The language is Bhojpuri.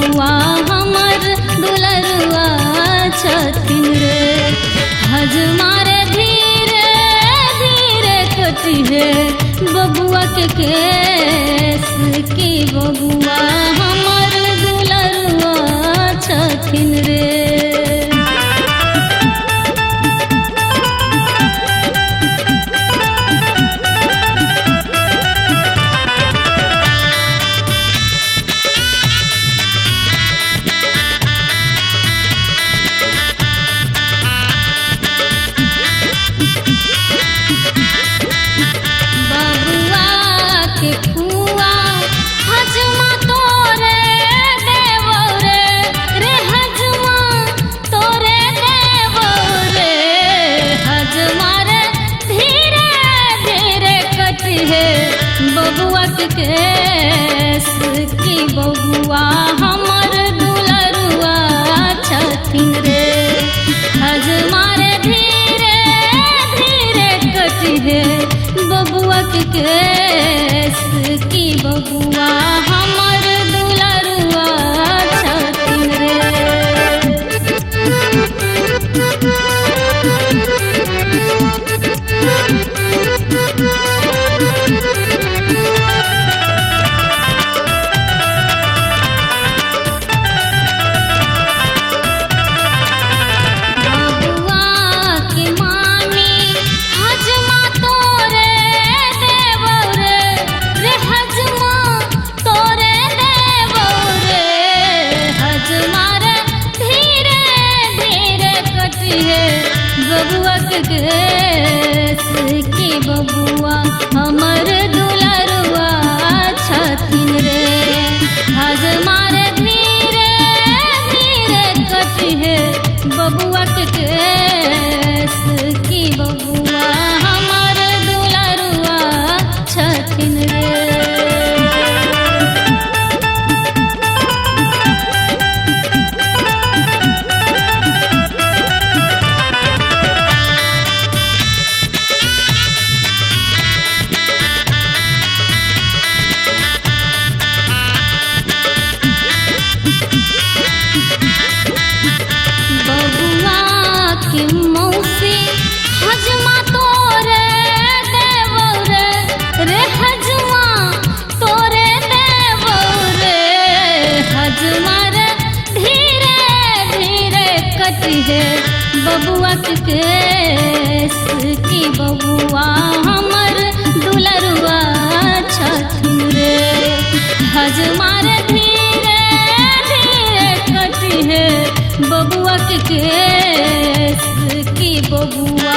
बबुआ हमर दुलरुआ छथिन रे। हजमारे धीरे धीरे कटी है बबुआ के केस की बबुआ हमर दुलरुआ छथिन रे। बबुआ के केस की बबुआ हमर दुलरुआ छथिन रे। हजमारे धीरे धीरे कटी है बबुआ के केस की बबुआ हमर दुलरुआ छथिन रे। बबुआ के केस की बबुआ हमर दुलरुआ छथिन रे। हजमारे धीरे धीरे कटी है बबुआ के केस की बबुआ हमर दुलरुआ छथिन रे। मौसी हजमा तोरे देवो रे हजमा तोरे देवो रे। हजमारे धीरे धीरे कटी है बबुआ के केस की बबुआ हमर दुलरुआ छथिन रे। हजमारे धीरे धीरे कटी है बबुआ के केस की बबुआ